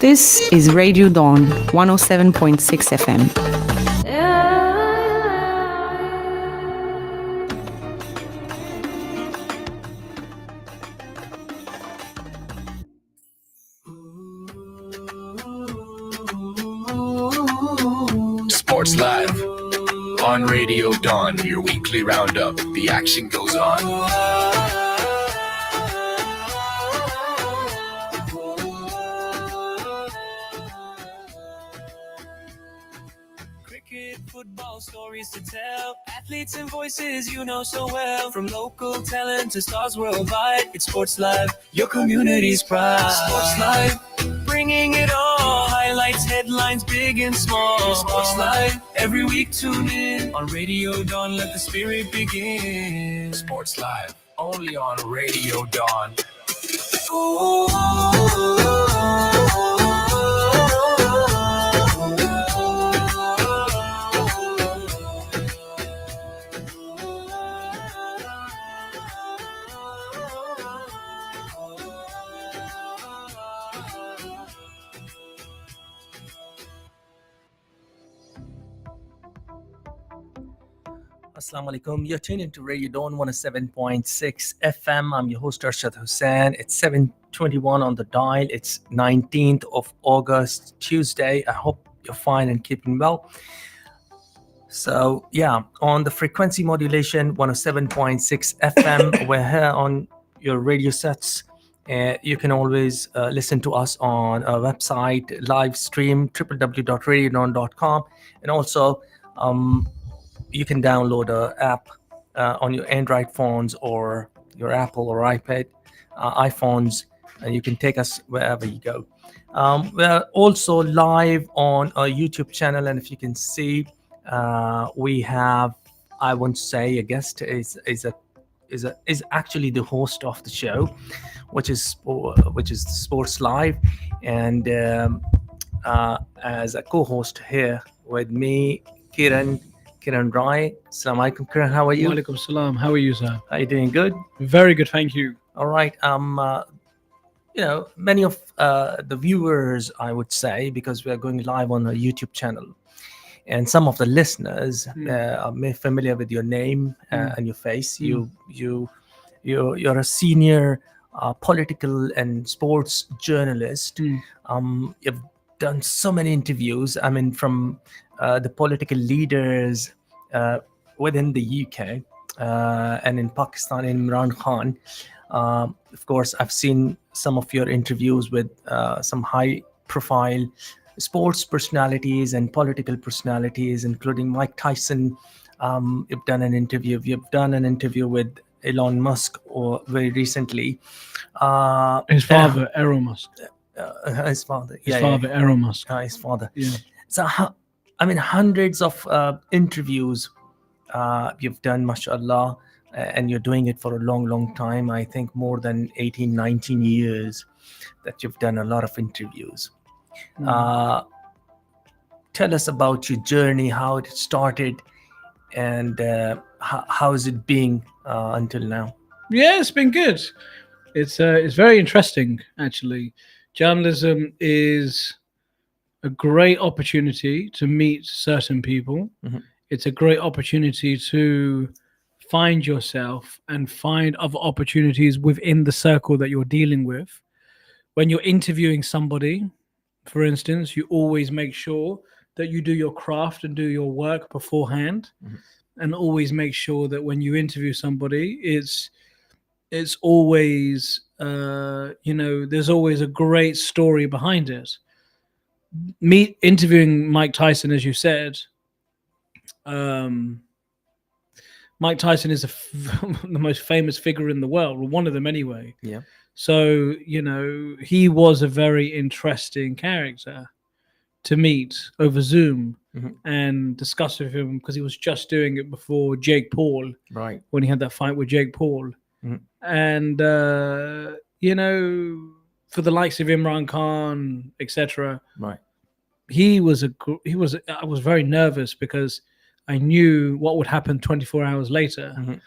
This is Radio Dawn 107.6 FM. Sports Live on Radio Dawn, your weekly roundup. The action goes on. Football stories to tell, athletes and voices you know so well. From local talent to stars worldwide, it's Sports Live, your community's pride. Sports Live, bringing it all. Highlights, headlines, big and small. Sports Live, every week tune in on Radio Dawn. Let the spirit begin. Sports Live, only on Radio Dawn. Assalamu alaikum. You're tuned into Radio Dawn 107.6 FM. I'm your host Arshad Hussain. It's 7:21 on the dial. It's 19th of August, Tuesday. I hope you're fine and keeping well. So yeah, on the frequency modulation 107.6 FM, we're here on your radio sets. You can always listen to us on our website, live stream, www.radiodawn.com, and also you can download an app on your Android phones or your Apple or iPad, iPhones, and you can take us wherever you go. We're also live on our YouTube channel, and if you can see, we have, I won't say a guest, is actually the host of the show, which is Sports Live, and as a co-host here with me, Kiran Rai. Assalamu alaikum, Kiran. How are you? Walaikum salam. How are you, sir? Are you doing good? Very good, thank you. All right. Many of the viewers, I would say, because we are going live on a YouTube channel, and some of the listeners are familiar with your name and your face. You're a senior political and sports journalist. You've done so many interviews. I mean, from the political leaders within the UK and in Pakistan, Imran Khan. Of course, I've seen some of your interviews with some high-profile sports personalities and political personalities, including Mike Tyson. You've done an interview. You've done an interview with Elon Musk very recently. His father, Elon Musk. His father. Elon Musk. His father. Yeah. So, hundreds of interviews you've done, mashallah, and you're doing it for a long, long time. I think more than 18, 19 years that you've done a lot of interviews. Tell us about your journey, how it started, and how is it being until now? Yeah, it's been good. It's very interesting, actually. Journalism is a great opportunity to meet certain people. It's a great opportunity to find yourself and find other opportunities within the circle that you're dealing with. When you're interviewing somebody, for instance, you always make sure that you do your craft and do your work beforehand, and always make sure that when you interview somebody, it's always there's always a great story behind it. Interviewing Mike Tyson, as you said, Mike Tyson is the most famous figure in the world, or one of them anyway. Yeah. So, he was a very interesting character to meet over Zoom and discuss with him, because he was just doing it before Jake Paul, right? When he had that fight with Jake Paul. And, for the likes of Imran Khan, etc. Right. I was very nervous because I knew what would happen 24 hours later.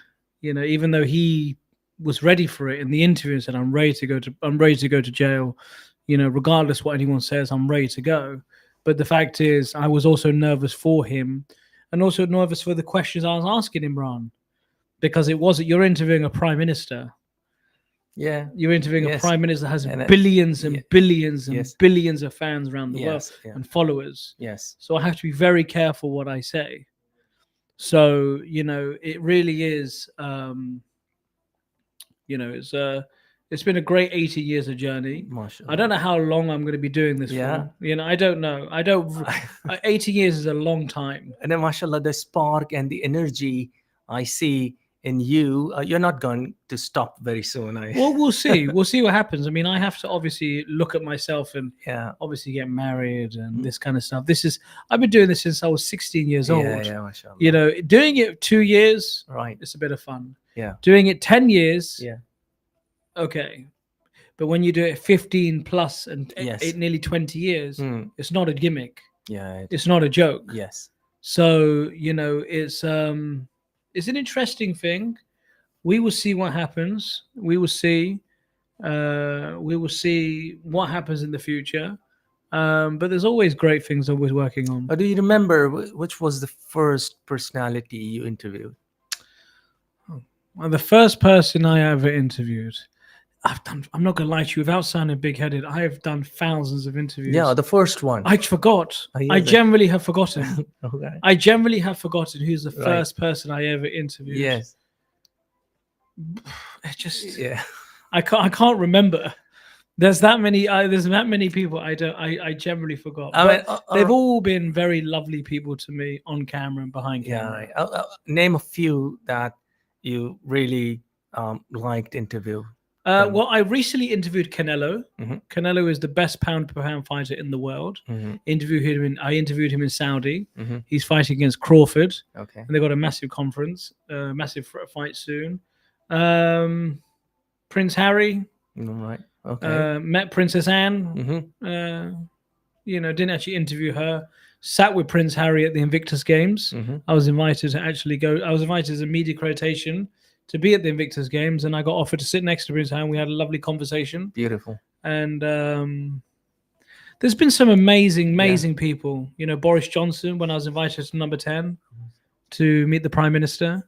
Even though he was ready for it in the interview and said, I'm ready to go to jail. regardless what anyone says, I'm ready to go. But the fact is, I was also nervous for him, and also nervous for the questions I was asking Imran, because you're interviewing a prime minister. Yeah. You're interviewing a Yes. prime minister that has And billions and billions and Yes. billions of fans around the world Yes. Yeah. and followers. Yes. So I have to be very careful what I say. So it really is. It's been a great 80 years of journey. Mashallah. I don't know how long I'm going to be doing this Yeah. for. I don't know. 80 years is a long time. And then, mashallah, the spark and the energy I see in you, you're not going to stop very soon. Well, we'll see. We'll see what happens. I mean, I have to obviously look at myself and Yeah. obviously get married and this kind of stuff. I've been doing this since I was 16 years old. Yeah, mashallah. Doing it 2 years, Right. it's a bit of fun. Yeah. Doing it 10 years, Yeah. okay. But when you do it 15 plus and Yes. nearly 20 years, Mm. it's not a gimmick. Yeah. It's not a joke. Yes. So, it's an interesting thing. We will see what happens. We will see what happens in the future. But there's always great things always working on. Do you remember which was the first personality you interviewed? Well, the first person I ever interviewed, I'm not going to lie to you, without sounding big-headed, I have done thousands of interviews. Yeah, the first one. I forgot. Oh, yeah, I generally have forgotten. Okay. I generally have forgotten who's the Right. first person I ever interviewed. Yes. It just, Yeah. I can't remember. There's that many people I generally forgot. I But mean, they've all been very lovely people to me on camera and behind Yeah. camera. Right. Name a few that you really liked interview. Well, I recently interviewed Canelo. Mhm. Canelo is the best pound per pound fighter in the world. Mhm. I interviewed him in Saudi. Mhm. He's fighting against Crawford, Okay. and they got a massive conference, massive fight soon. Prince Harry, Right. Okay. met Princess Anne. Mhm. Didn't actually interview her. Sat with Prince Harry at the Invictus Games. Mhm. I was invited to actually go. I was invited as a media accreditation to be at the Invictus Games, and I got offered to sit next to Prince Harry. We had a lovely conversation, Beautiful. and there's been some amazing people. Boris Johnson, when I was invited to Number 10 to meet the Prime Minister,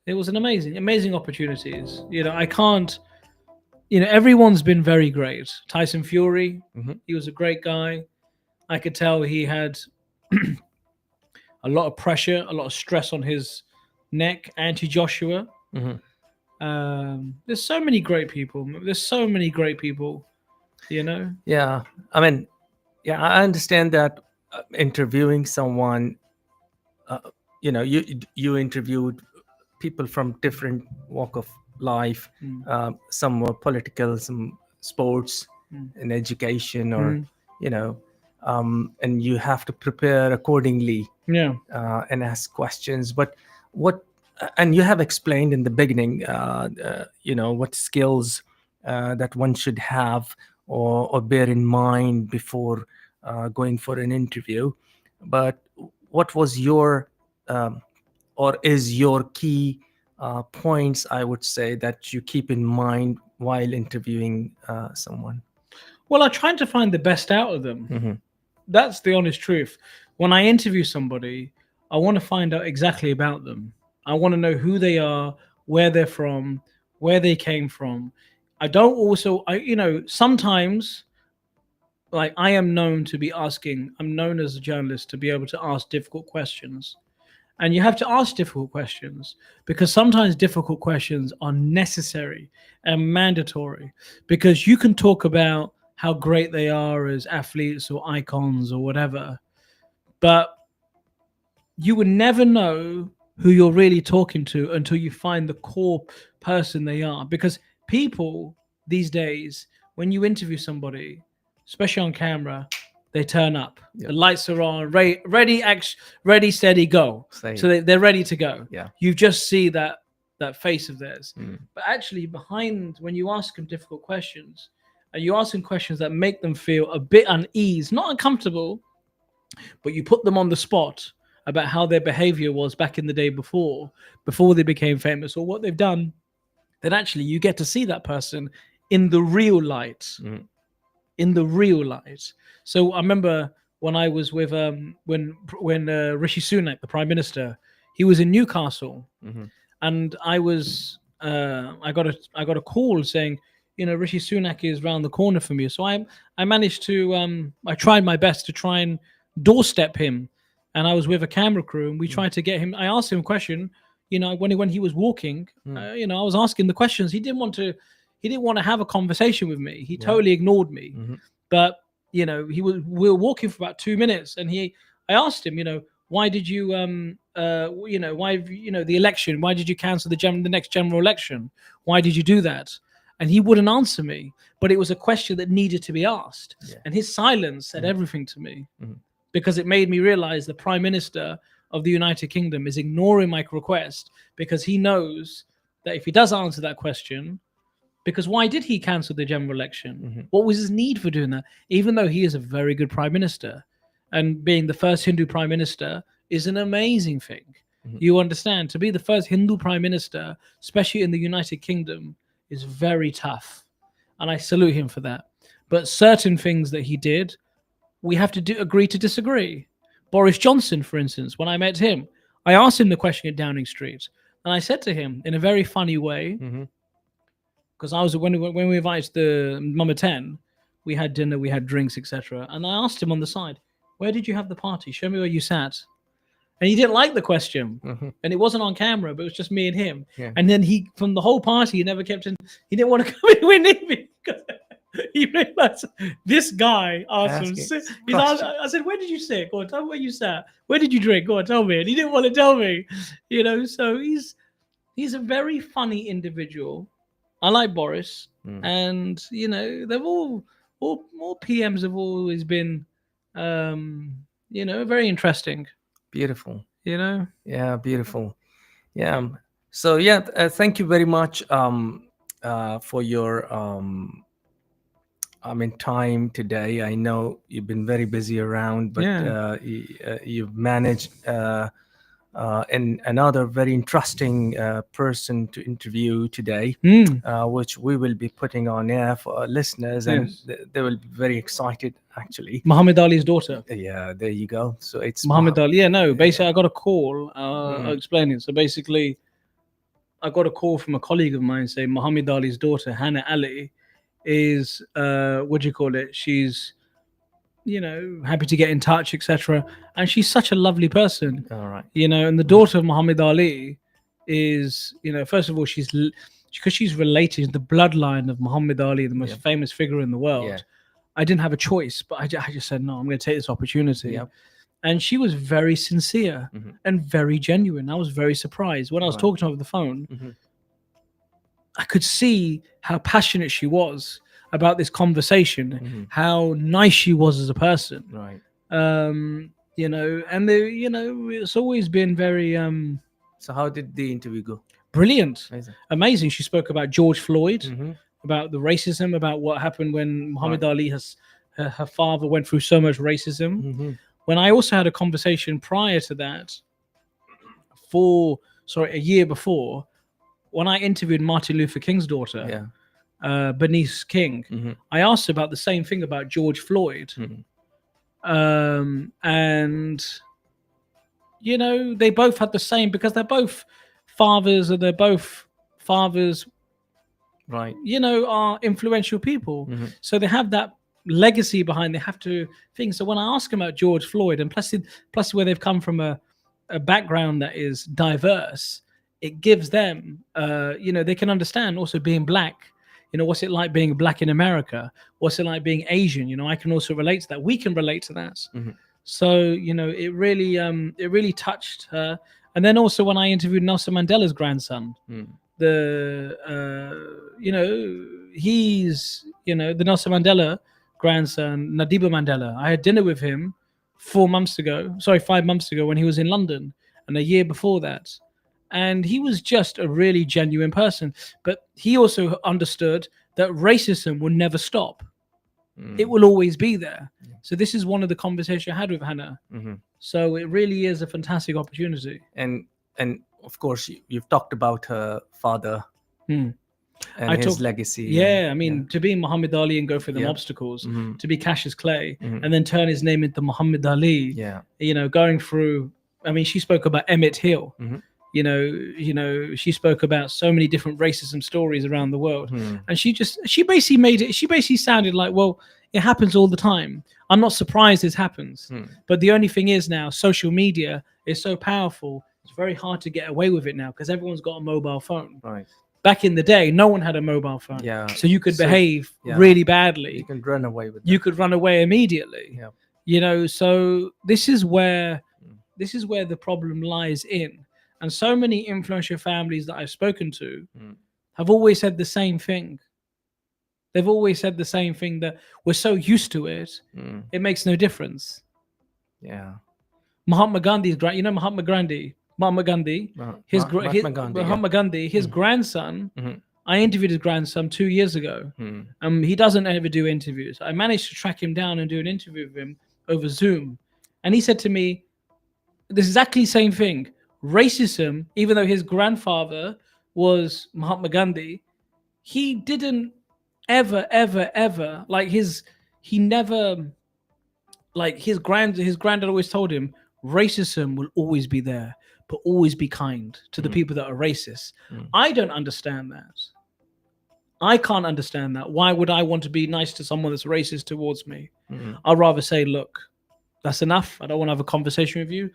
it was an amazing opportunities. I can't. Everyone's been very great. Tyson Fury, Mhm. he was a great guy. I could tell he had a lot of pressure, a lot of stress on his neck. Anti Joshua. Mhm. There's so many great people. Yeah. I mean, yeah, I understand that interviewing someone, you interviewed people from different walk of life. Mm. Some were political, some sports, and education, or and you have to prepare accordingly Yeah. and ask questions. But and you have explained in the beginning, what skills that one should have or bear in mind before going for an interview. But what was your or is your key points, I would say, that you keep in mind while interviewing someone? Well, I tried to find the best out of them. Mhm. That's the honest truth. When I interview somebody, I want to find out exactly about them. I want to know who they are, where they're from, where they came from. Sometimes, like, I'm known as a journalist to be able to ask difficult questions. And you have to ask difficult questions because sometimes difficult questions are necessary and mandatory, because you can talk about how great they are as athletes or icons or whatever, but you would never know who you're really talking to until you find the core person they are. Because people these days, when you interview somebody, especially on camera, they turn up. Yeah. The lights are on, ready, steady, go. Same. So they're ready to go. Yeah. You just see that face of theirs. Mm. But actually, behind, when you ask them difficult questions, and you ask them questions that make them feel a bit uneasy, not uncomfortable, but you put them on the spot about how their behavior was back in the day before they became famous, or what they've done, then actually you get to see that person in the real light. Mm. in the real light. So I remember when I was with when Rishi Sunak, the Prime Minister, he was in Newcastle, and I got a call saying, Rishi Sunak is round the corner from you. So I managed to I tried my best to try and doorstep him, and I was with a camera crew, and we tried to get him. I asked him a question, when he was walking, I was asking the questions. He didn't want to have a conversation with me. He totally ignored me. But we were walking for about 2 minutes, and I asked him, why did you the election, why did you cancel the next general election? Why did you do that? And he wouldn't answer me, but it was a question that needed to be asked. And his silence said everything to me, because it made me realize the Prime Minister of the United Kingdom is ignoring my request because he knows that if he does answer that question, because why did he cancel the general election? What was his need for doing that? Even though he is a very good Prime Minister, and being the first Hindu Prime Minister is an amazing thing. You understand? To be the first Hindu Prime Minister, especially in the United Kingdom, is very tough. And I salute him for that. But certain things that he did, we have to agree to disagree. Boris Johnson, for instance, when I met him, I asked him the question at Downing Street. And I said to him in a very funny way, because I was when we invited the Mama 10, we had dinner, we had drinks, etc. And I asked him on the side, where did you have the party? Show me where you sat. And he didn't like the question. And it wasn't on camera, but it was just me and him. And then from the whole party, he never kept in. He didn't want to come anywhere near me because he realized this guy asked him. I said, where did you sit? Go on, tell me where you sat. Where did you drink? Go on, tell me. And he didn't want to tell me. So he's a very funny individual. I like Boris. And, they've all PMs have always been very interesting. Beautiful. Yeah, beautiful. So thank you very much for your time today. I know you've been very busy around, but you've managed and another very interesting person to interview today, which we will be putting on air for our listeners, and they will be very excited, actually. Muhammad Ali's daughter. Yeah, there you go. So it's Muhammad Ali. Yeah, no, basically I got a call. I'll explain it. So basically, I got a call from a colleague of mine saying Muhammad Ali's daughter, Hana Ali, is, she's happy to get in touch, etc. And she's such a lovely person. All right. And the daughter of Muhammad Ali is, first of all, because she's related to the bloodline of Muhammad Ali, the most famous figure in the world. Yeah. I didn't have a choice, but I just said, no, I'm going to take this opportunity. Yep. And she was very sincere and very genuine. I was very surprised. When I was talking to her over the phone, I could see how passionate she was about this conversation, how nice she was as a person. Right. And it's always been very So how did the interview go? Brilliant. Amazing. She spoke about George Floyd, about the racism, about what happened when Muhammad Ali her father went through so much racism. When I also had a conversation prior to that, a year before, when I interviewed Martin Luther King's daughter, Bernice King, I asked her about the same thing about George Floyd. And, they both had the same, because they're both fathers, and they're both fathers, right? Are influential people. So they have that legacy behind, they have to think. So when I ask them about George Floyd, and plus where they've come from a background that is diverse, it gives them, they can understand also being black. What's it like being black in America? What's it like being Asian? I can also relate to that. We can relate to that. So, it really touched her. And then also when I interviewed Nelson Mandela's grandson, he's, the Nelson Mandela grandson, Nadiba Mandela. I had dinner with him 5 months ago when he was in London, and a year before that. And he was just a really genuine person. But he also understood that racism will never stop. It will always be there. So this is one of the conversations I had with Hana. So it really is a fantastic opportunity. And of course, you've talked about her father. and his legacy. Yeah, I mean, to be Muhammad Ali and go through them Yeah. obstacles, Mhm. to be Cassius Clay, Mhm. and then turn his name into Muhammad Ali. Yeah. You know, going through. I mean, she spoke about Emmett Till. Mhm. You know, she spoke about so many different racism stories around the world, Mhm. and she basically made it. She basically sounded like, well, it happens all the time. I'm not surprised this happens, but the only thing is now social media is so powerful. It's very hard to get away with it now because everyone's got a mobile phone. Right. Back in the day, no one had a mobile phone. Yeah. So you could So- behave yeah. really badly. You can run away with You that. could run away immediately. Yeah. You know, so this is where the problem lies in. And so many influential families that I've spoken to have always said the same thing. They've always said the same thing, that we're so used to it, it makes no difference. Yeah. Mahatma Gandhi's Mahatma Gandhi, his Mahatma Gandhi, yeah. Mahatma Gandhi, his grandson. Mhm. I interviewed his grandson 2 years ago. He doesn't ever do interviews. I managed to track him down and do an interview with him over Zoom, and he said to me, "This exactly the same thing. Racism, even though his grandfather was Mahatma Gandhi, he didn't ever like he never like his granddad always told him racism will always be there, but always be kind to the people that are racist. I don't understand that. I can't understand that. Why would I want to be nice to someone that's racist towards me? I'd rather say, look, that's enough. I don't want to have a conversation with you.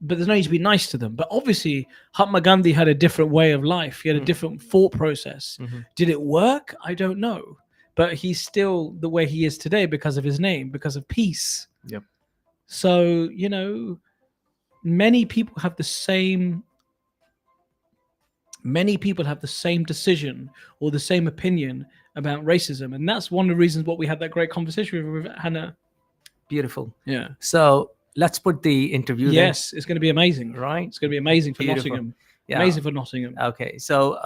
But there's no need to be nice to them. But obviously, Mahatma Gandhi had a different way of life. He had a different thought process. Did it work? I don't know. But he's still the way he is today because of his name, because of peace. Yep. So, you know, many people have the same decision or the same opinion about racism. And that's one of the reasons why we had that great conversation with Hana. Beautiful. Yeah. So let's put the interview there. Yes, it's going to be amazing. Right. It's going to be amazing for Beautiful. Nottingham. Yeah. Amazing for Nottingham. Okay. So,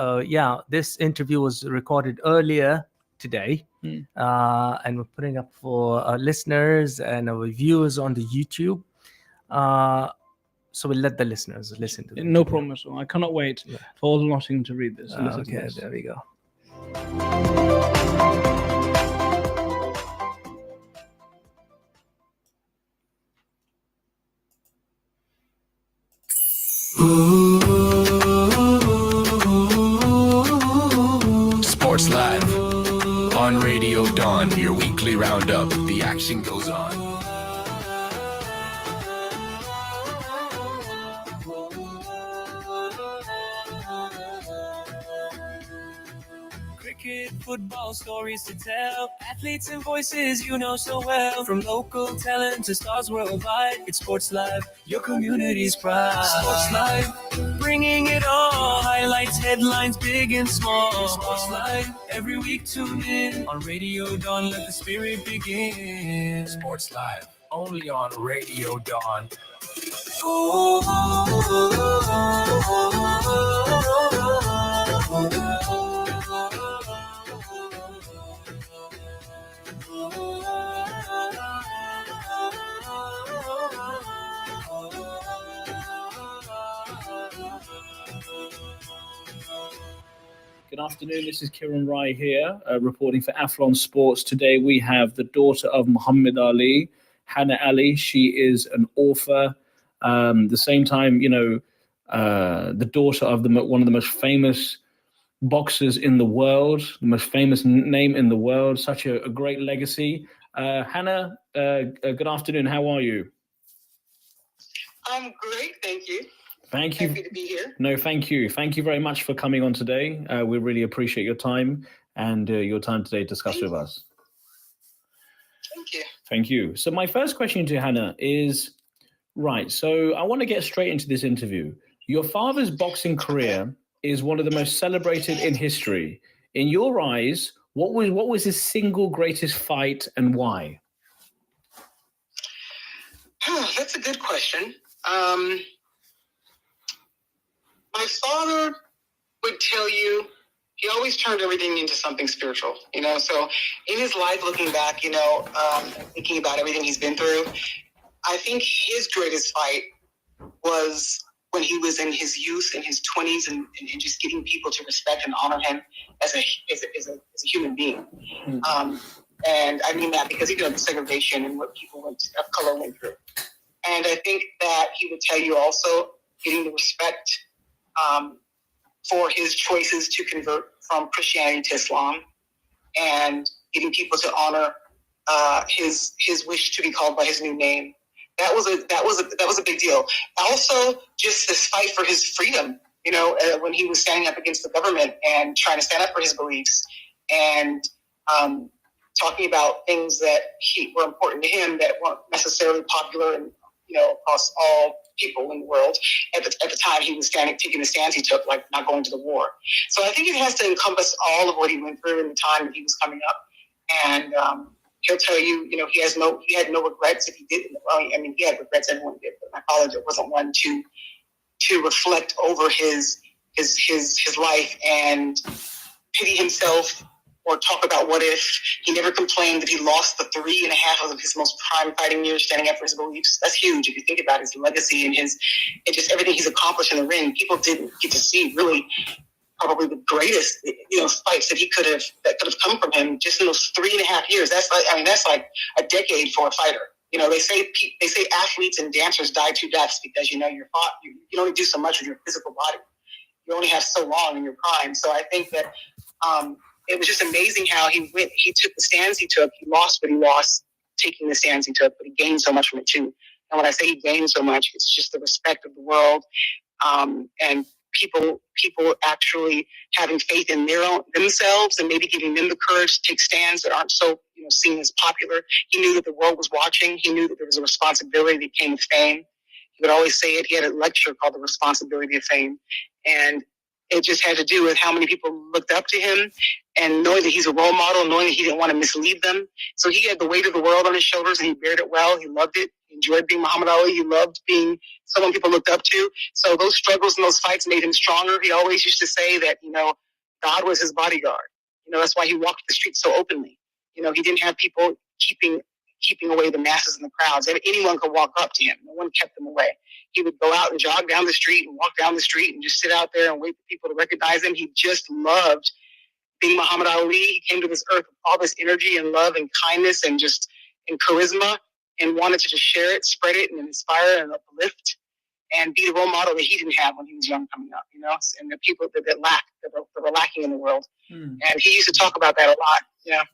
this interview was recorded earlier today. And we're putting up for our listeners and our viewers on the YouTube. So we'll let the listeners listen to it. No problem at all. I cannot wait for all of Nottingham to read this. And listen to Okay, this. there we go. Sports Live on Radio Dawn, your weekly roundup. The action goes on. Cricket, football, stories to tell. Athletes and voices you know so well. From local talent to stars worldwide. It's Sports Live, your community's pride. Sports Live, bringing it all. Highlights, headlines, big and small. Sports Live, every week tune in. On Radio Dawn, let the spirit begin. Sports Live, only on Radio Dawn. Good afternoon. This is Kiran Rai here, reporting for Athlon Sports. Today we have the daughter of Muhammad Ali, Hana Ali. She is an author. The same time, the daughter of one of the most famous boxers in the world, the most famous name in the world. Such a great legacy. Hana, good afternoon. How are you? I'm great, thank you. Thank you. Happy to be here. No, thank you. Thank you very much for coming on today. We really appreciate your time and your time today to discuss with us. Thank you. Thank you. So my first question to Hana is, right, so I want to get straight into this interview. Your father's boxing career is one of the most celebrated in history. In your eyes, what was his single greatest fight and why? That's a good question. My father would tell you he always turned everything into something spiritual, So in his life, looking back, thinking about everything he's been through, I think his greatest fight was when he was in his youth, in his 20s, and just getting people to respect and honor him as a human being. And I mean that because, the segregation and what people of color went through. And I think that he would tell you also getting the respect for his choices to convert from Christianity to Islam, and getting people to honor his wish to be called by his new name. That was a big deal. Also, just this fight for his freedom. When he was standing up against the government and trying to stand up for his beliefs, and talking about things that were important to him that weren't necessarily popular and across all people in the world at the time he was taking the stands he took, like not going to the war. So I think it has to encompass all of what he went through in the time that he was coming up, and he'll tell you, he had no regrets if he did. Well, I mean, he had regrets, everyone did, but my father wasn't one to reflect over his life and pity himself or talk about what if. He never complained that he lost the 3.5 of his most prime fighting years standing up for his beliefs. That's huge if you think about his legacy and just everything he's accomplished in the ring. People didn't get to see really probably the greatest fights that could have come from him just in those 3.5 years. That's like a decade for a fighter. They say athletes and dancers die 2 deaths because you only do so much with your physical body. You only have so long in your prime. So I think that it was just amazing how he took the stands he took. He lost what he lost taking the stands he took, but he gained so much from it too. And when I say he gained so much, it's just the respect of the world, and people actually having faith in themselves and maybe giving them the courage to take stands that aren't so seen as popular. He knew that the world was watching. He knew that there was a responsibility that came with fame. He would always say it. He had a lecture called The Responsibility of Fame, and it just had to do with how many people looked up to him and knowing that he's a role model, knowing that he didn't want to mislead them. So he had the weight of the world on his shoulders, and he bared it well. He loved it. He enjoyed being Muhammad Ali. He loved being someone people looked up to. So those struggles and those fights made him stronger. He always used to say that, God was his bodyguard. That's why he walked the streets so openly. He didn't have people keeping away the masses and the crowds. Anyone could walk up to him. No one kept him away. He would go out and jog down the street and walk down the street and just sit out there and wait for people to recognize him. He just loved being Muhammad Ali. He came to this earth with all this energy and love and kindness and charisma, and wanted to just share it, spread it, and inspire and uplift and be the role model that he didn't have when he was young coming up, and the people that were lacking in the world. And he used to talk about that a lot.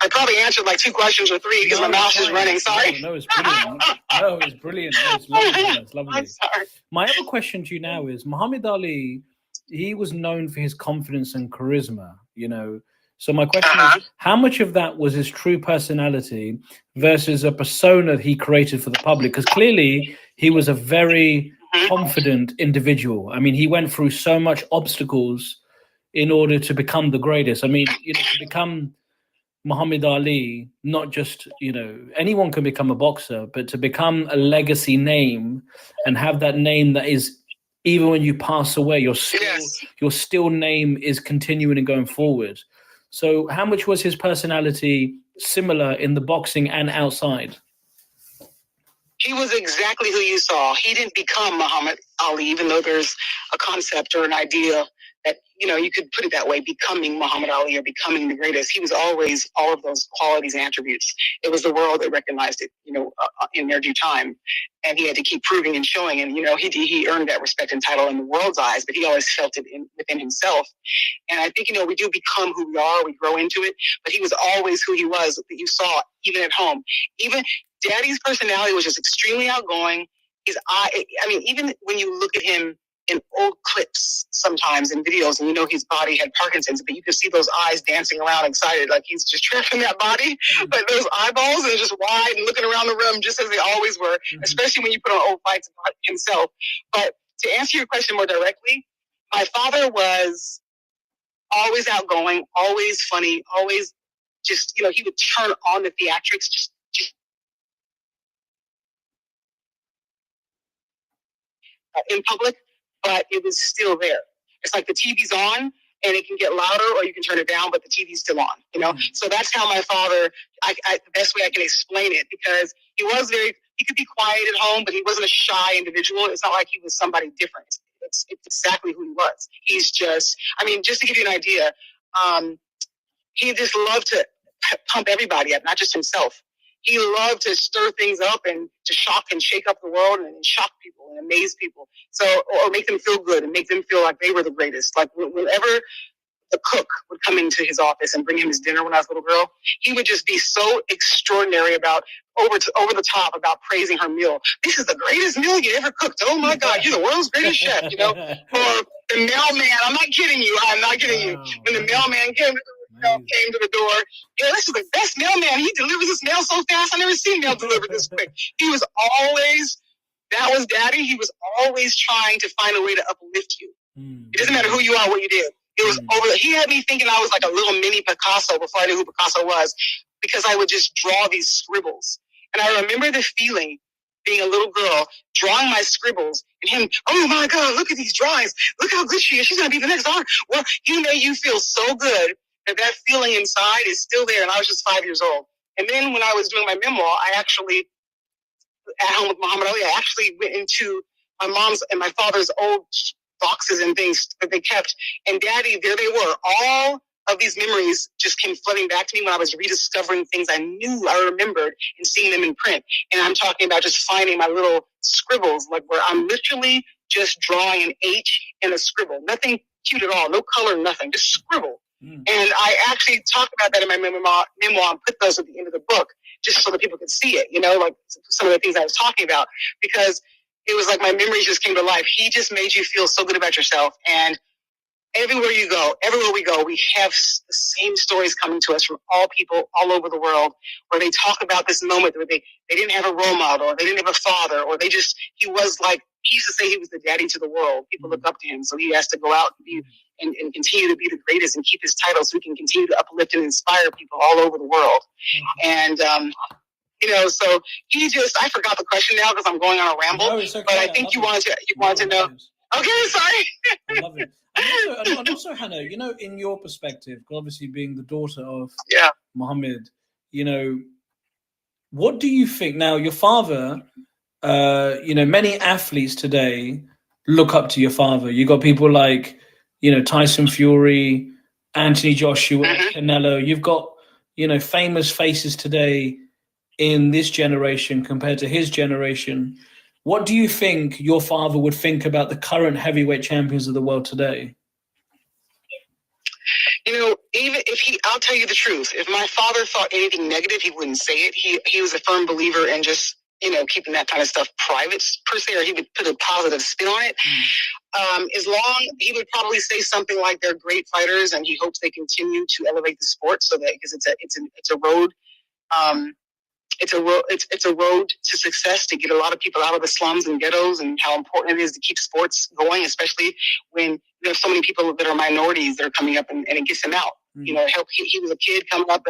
I probably answered like 2 questions or 3 because my mouth is running. Sorry. No, it's brilliant. No, it's brilliant. It's lovely. It's lovely. I'm sorry. My other question to you now is, Muhammad Ali, he was known for his confidence and charisma, So my question is, how much of that was his true personality versus a persona he created for the public? Because clearly he was a very confident individual. I mean, he went through so much obstacles in order to become the greatest. I mean, to become Muhammad Ali, not just, anyone can become a boxer, but to become a legacy name and have that name that is, even when you pass away, your still name is continuing and going forward. So how much was his personality similar in the boxing and outside? He was exactly who you saw. He didn't become Muhammad Ali, even though there's a concept or an idea that, you could put it that way, becoming Muhammad Ali or becoming the greatest. He was always all of those qualities and attributes. It was the world that recognized it, in their due time. And he had to keep proving and showing. And, he earned that respect and title in the world's eyes, but he always felt it within himself. And I think, we do become who we are. We grow into it. But he was always who he was, that you saw even at home. Even Daddy's personality was just extremely outgoing. His eye, even when you look at him in old clips sometimes in videos, and his body had Parkinson's, but you could see those eyes dancing around excited, like he's just trapping that body. But those eyeballs are just wide and looking around the room just as they always were, especially when you put on old fights about himself. But to answer your question more directly, my father was always outgoing, always funny, always just, he would turn on the theatrics just in public, but it was still there. It's like the TV's on and it can get louder or you can turn it down, but the TV's still on, So that's how my father, the best way I can explain it, because he was very he could be quiet at home, but he wasn't a shy individual. It's not like he was somebody different. It's exactly who he was. He's just, I mean, just to give you an idea, he just loved to pump everybody up, not just himself. He loved to stir things up and to shock and shake up the world and shock people and amaze people. So, or make them feel good and make them feel like they were the greatest. Like whenever the cook would come into his office and bring him his dinner when I was a little girl, he would just be so extraordinary about over the top about praising her meal. This is the greatest meal you ever cooked. Oh my God, you're the world's greatest chef, you know? Or the mailman, I'm not kidding you. When the mailman came to the door, this is the best mailman. He delivers this mail so fast. I never seen mail delivered this quick. He was always, that was Daddy. He was always trying to find a way to uplift you. It doesn't matter who you are, what you did. It was he had me thinking I was like a little mini Picasso before I knew who Picasso was, because I would just draw these scribbles. And I remember the feeling being a little girl, drawing my scribbles, and him, oh my God, look at these drawings. Look how good she is. She's going to be the next art. Well, he made you feel so good that feeling inside is still there. And I was just 5 years old. And then when I was doing my memoir, I actually, at home with Muhammad Ali, I actually went into my mom's and my father's old boxes and things that they kept. And Daddy, there they were. All of these memories just came flooding back to me when I was rediscovering things I knew I remembered and seeing them in print. And I'm talking about just finding my little scribbles, like where I'm literally just drawing an H and a scribble. Nothing cute at all. No color, nothing. Just scribble. And I actually talk about that in my memoir and put those at the end of the book just so that people could see it, you know, like some of the things I was talking about, because it was like my memories just came to life. He just made you feel so good about yourself. And everywhere we go, we have the same stories coming to us from all people all over the world, where they talk about this moment where they didn't have a role model, or they didn't have a father, or he was like, he used to say he was the daddy to the world. People look up to him. So he has to go out and continue to be the greatest and keep his title so he can continue to uplift and inspire people all over the world. And, you know, so I forgot the question now because I'm going on a ramble, no, it's okay. But I think you wanted to know. Okay, sorry. I love it. And also, Hana, you know, in your perspective, obviously being the daughter of Muhammad, you know, what do you think? Now, your father, you know, many athletes today look up to your father. You got people like, you know, Tyson Fury, Anthony Joshua, Canelo. You've got, you know, famous faces today in this generation compared to his generation. What do you think your father would think about the current heavyweight champions of the world today? You know, even if I'll tell you the truth. If my father thought anything negative, he wouldn't say it. He was a firm believer in just, you know, keeping that kind of stuff private per se, or he would put a positive spin on it. He would probably say something like they're great fighters and he hopes they continue to elevate the sport so that, because it's a road. It's a road to success to get a lot of people out of the slums and ghettos, and how important it is to keep sports going, especially when there's so many people that are minorities that are coming up and it gets them out. You know, he was a kid coming up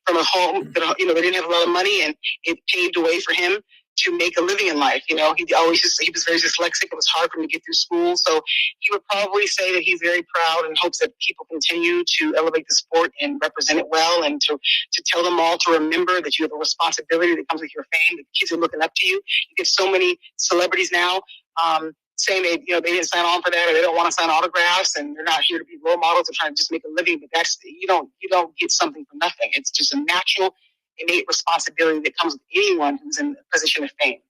from a home that, you know, they didn't have a lot of money, and it paved the way for him to make a living in life. You know, he was very dyslexic. It was hard for him to get through school. So he would probably say that he's very proud and hopes that people continue to elevate the sport and represent it well, and to tell them all to remember that you have a responsibility that comes with your fame, that kids are looking up to you. You get so many celebrities now saying they didn't sign on for that, or they don't want to sign autographs, and they're not here to be role models. They're trying to just make a living. But you don't get something for nothing. It's just a natural, innate responsibility that comes with anyone who's in a position of fame.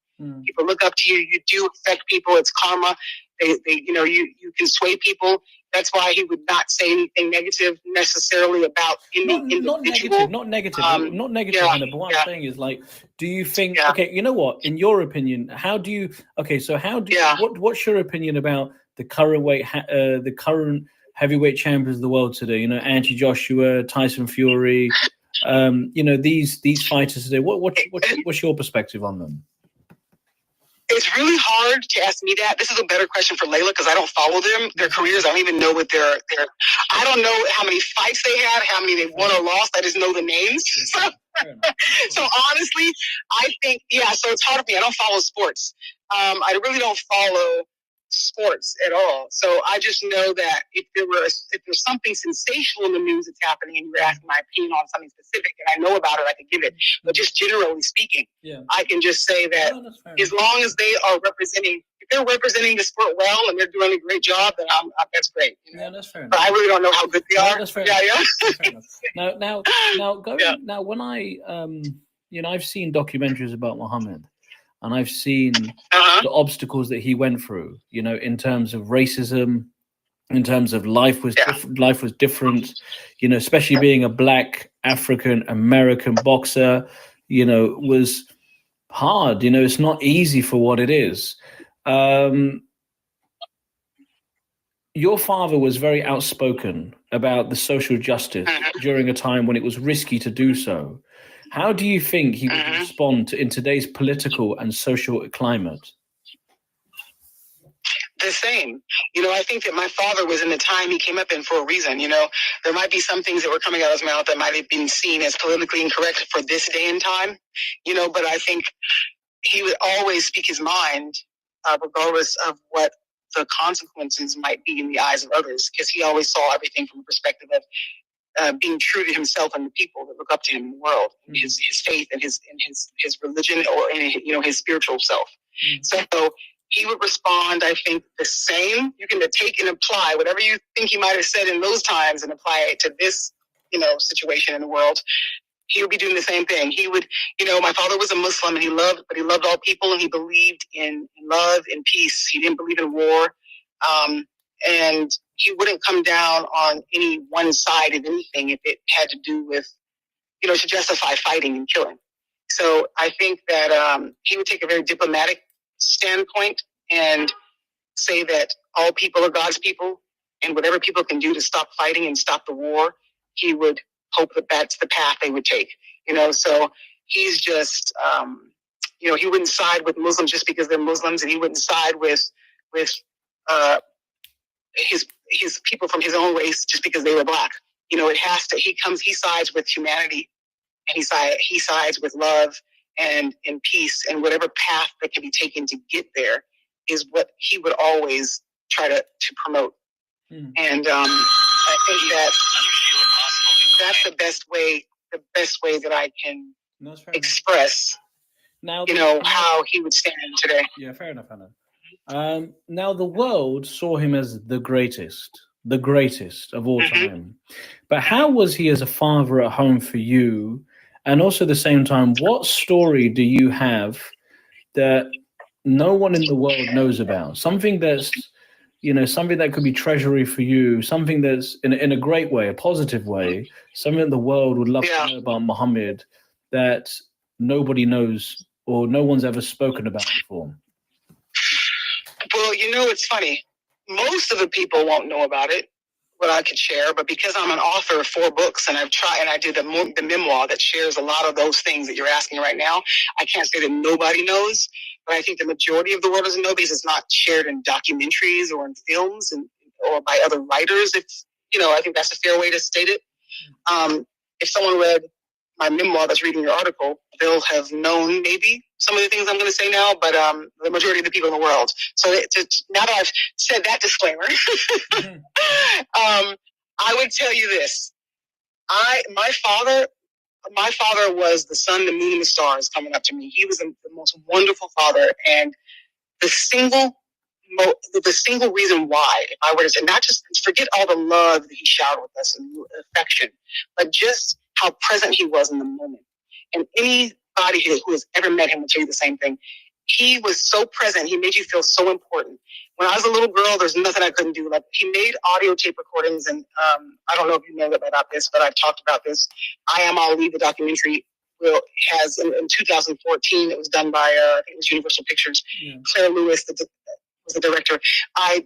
People look up to you. You do affect people. It's karma. You can sway people. That's why he would not say anything negative necessarily about any individual. Not negative, Hannah, but what I'm saying is, like, do you think, okay, you know what, in your opinion, what's your opinion about the current heavyweight champions of the world today? You know, Anthony Joshua, Tyson Fury, you know, these fighters today. What's your perspective on them? It's really hard to ask me that. This is a better question for Layla, because I don't follow their careers. I don't even know what I don't know how many fights they had, how many they won or lost. I just know the names. So honestly, I think, so it's hard for me. I don't follow sports. I really don't follow sports at all. So I just know that if there's something sensational in the news that's happening and you're asking my opinion on something specific and I know about it, I can give it. But just generally speaking, I can just say that as long as they are representing, if they're representing the sport well and they're doing a great job, then that's great. You know? Yeah, that's fair enough. But I really don't know how good they are. That's fair yeah, enough. yeah. That's fair enough. Now, when I, I've seen documentaries about Muhammad, and I've seen the obstacles that he went through, in terms of racism, in terms of life was different, especially being a Black African American boxer, was hard. It's not easy for what it is. Your father was very outspoken about the social justice during a time when it was risky to do so. How do you think he would respond in today's political and social climate? The same. I think that my father was in the time he came up in for a reason. There might be some things that were coming out of his mouth that might have been seen as politically incorrect for this day and time, but I think he would always speak his mind, regardless of what the consequences might be in the eyes of others, because he always saw everything from a perspective of being true to himself and the people that look up to him in the world, his faith and his religion, or in his spiritual self. So he would respond, I think, the same. You can take and apply whatever you think he might have said in those times and apply it to this, situation in the world. He would be doing the same thing. He would, my father was a Muslim and he loved all people, and he believed in love and peace. He didn't believe in war. And he wouldn't come down on any one side of anything if it had to do with, to justify fighting and killing. So I think that he would take a very diplomatic standpoint and say that all people are God's people, and whatever people can do to stop fighting and stop the war, he would hope that that's the path they would take. So he's just, he wouldn't side with Muslims just because they're Muslims, and he wouldn't side with his people from his own race just because they were Black. He sides with humanity, and he sides with love and peace, and whatever path that can be taken to get there is what he would always try to promote. And I think that's the best way that I can express how he would stand today. Yeah, fair enough, Hana. Now, the world saw him as the greatest of all time. But how was he as a father at home for you? And also at the same time, what story do you have that no one in the world knows about? Something that's, something that could be treasury for you, something that's in a great way, a positive way, something that the world would love to know about Muhammad that nobody knows or no one's ever spoken about before. Well, it's funny. Most of the people won't know about it, what I could share, but because I'm an author of 4 books and I did the memoir that shares a lot of those things that you're asking right now, I can't say that nobody knows, but I think the majority of the world doesn't know because it's not shared in documentaries or in films or by other writers. I think that's a fair way to state it. If someone read my memoir that's reading your article, they'll have known maybe some of the things I'm going to say now, but the majority of the people in the world. So now that I've said that disclaimer, I would tell you this. My father was the sun, the moon, and the stars coming up to me. He was the most wonderful father, and the single reason why, if I were to say, not just forget all the love that he showered with us and affection, but just how present he was in the moment. And anybody who has ever met him will tell you the same thing. He was so present. He made you feel so important. When I was a little girl, there's nothing I couldn't do. Like, he made audio tape recordings, and I don't know if you know about this, but I've talked about this. I Am Ali, the documentary, has in 2014. It was done by I think it was Universal Pictures. Claire Lewis was the director. I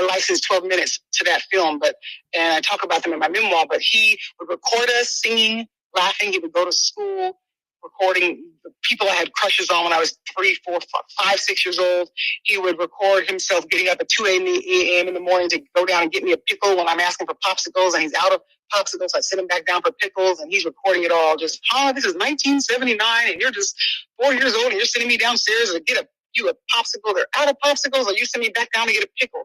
licensed 12 minutes to that film, and I talk about them in my memoir. But he would record us singing, laughing. He would go to school recording the people I had crushes on when I was 3, 4, 5, 6 years old. He would record himself getting up at 2 a.m. in the morning to go down and get me a pickle when I'm asking for popsicles, and he's out of popsicles. So I sit him back down for pickles, and he's recording it all. Just, this is 1979, and you're just 4 years old, and you're sitting me downstairs to get a you a popsicle. They're out of popsicles, or you send me back down to get a pickle.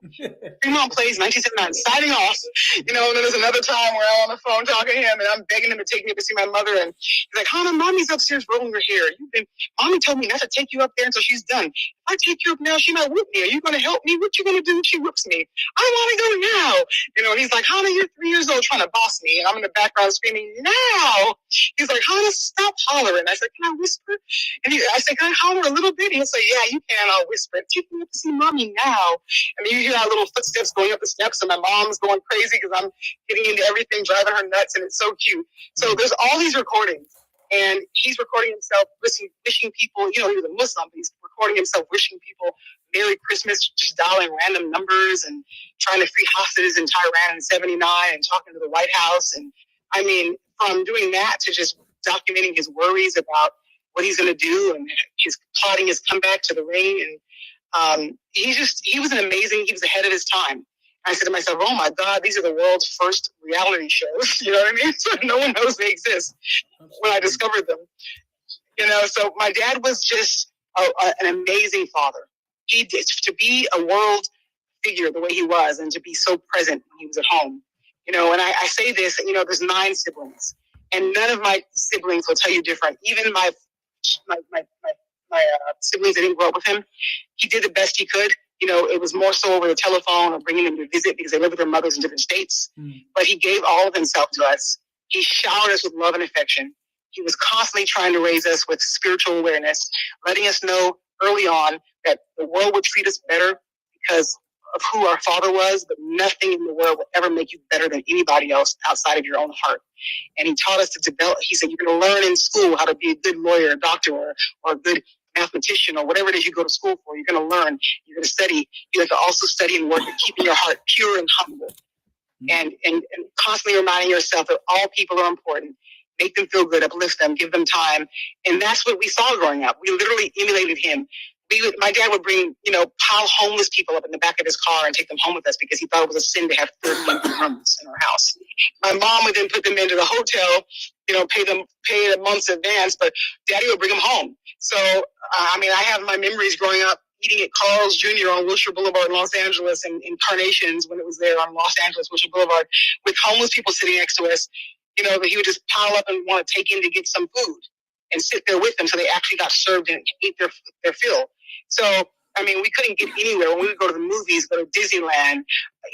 Fremont Place, 1979, signing off. And then there's another time where I'm on the phone talking to him, and I'm begging him to take me up to see my mother. And he's like, Hana, mommy's upstairs rolling her hair. Mommy told me not to take you up there until she's done. If I take you up now, she might whip me. Are you going to help me? What you going to do if she whips me? I want to go now. And he's like, Hana, you're 3 years old trying to boss me. And I'm in the background screaming, now. He's like, Hana, stop hollering. I said, can I whisper? And I said, can I holler a little bit? And he'll say, yeah, you can. I'll whisper. Take me up to see mommy now. And then you hear our little footsteps going up the steps, and my mom's going crazy because I'm getting into everything, driving her nuts, and it's so cute. So there's all these recordings. And he's recording himself wishing people, he was a Muslim, but he's recording himself wishing people Merry Christmas, just dialing random numbers and trying to free hostages in Tehran in 79 and talking to the White House. And I mean, from doing that to just documenting his worries about what he's going to do and his plotting his comeback to the ring. And he was he was ahead of his time. I said to myself, oh my God, these are the world's first reality shows. You know what I mean? So no one knows they exist when I discovered them. So my dad was just an amazing father. To be a world figure the way he was and to be so present when he was at home. And I say this, there's 9 siblings. And none of my siblings will tell you different. Even my siblings that didn't grow up with him, he did the best he could. It was more so over the telephone or bringing them to visit because they live with their mothers in different states. But he gave all of himself to us. He showered us with love and affection. He was constantly trying to raise us with spiritual awareness, letting us know early on that the world would treat us better because of who our father was, but nothing in the world will ever make you better than anybody else outside of your own heart. And he taught us to develop. He said, you're going to learn in school how to be a good lawyer, a doctor, or a good mathematician, or whatever it is you go to school for. You're going to learn. You're going to study. You have to also study and work at keeping your heart pure and humble. And constantly reminding yourself that all people are important. Make them feel good, uplift them, give them time. And that's what we saw growing up. We literally emulated him. My dad would bring, pile homeless people up in the back of his car and take them home with us because he thought it was a sin to have 30 empty rooms in our house. My mom would then put them into the hotel, pay a month's advance, but Daddy would bring them home. So, I have my memories growing up eating at Carl's Jr. on Wilshire Boulevard in Los Angeles and in Carnations when it was there on Los Angeles, Wilshire Boulevard, with homeless people sitting next to us, that he would just pile up and want to take in to get some food and sit there with them so they actually got served and ate their fill. So, we couldn't get anywhere. When we would go to the movies, go to Disneyland,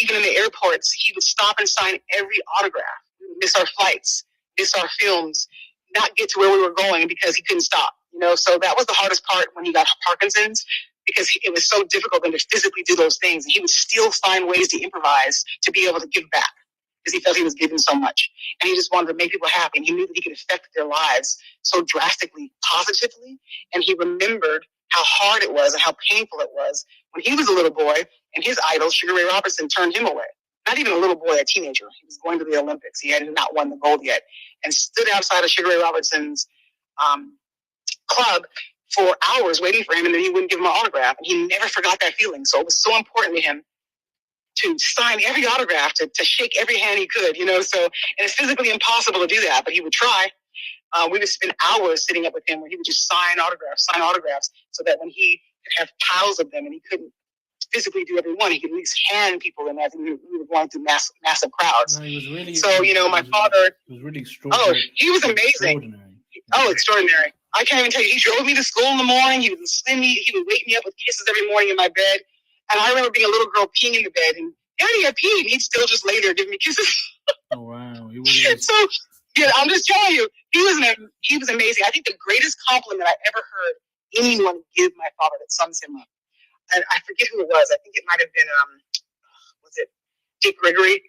even in the airports, he would stop and sign every autograph. We would miss our flights, miss our films, not get to where we were going because he couldn't stop. So that was the hardest part when he got Parkinson's because it was so difficult then to physically do those things. And he would still find ways to improvise to be able to give back because he felt he was given so much. And he just wanted to make people happy. And he knew that he could affect their lives so drastically, positively. And he remembered how hard it was and how painful it was when he was a little boy and his idol, Sugar Ray Robertson, turned him away. Not even a little boy, a teenager. He was going to the Olympics. He had not won the gold yet and stood outside of Sugar Ray Robertson's club for hours waiting for him, and then he wouldn't give him an autograph. And he never forgot that feeling. So it was so important to him to sign every autograph, to shake every hand he could, So, and it's physically impossible to do that, but he would try. We would spend hours sitting up with him where he would just sign autographs, so that when he could have piles of them and he couldn't physically do every one, he could at least hand people them as we were going through massive crowds. No, he was really, so, my father... He was really extraordinary. Oh, he was amazing. Extraordinary. I can't even tell you. He drove me to school in the morning. He would send me. He would wake me up with kisses every morning in my bed. And I remember being a little girl peeing in the bed. And Daddy, I peed. And he'd still just lay there giving me kisses. Oh, wow. He was... So, yeah, I'm just telling you, he was amazing. I think the greatest compliment I ever heard anyone give my father that sums him up. And I forget who it was. I think it might have been, was it Dick Gregory?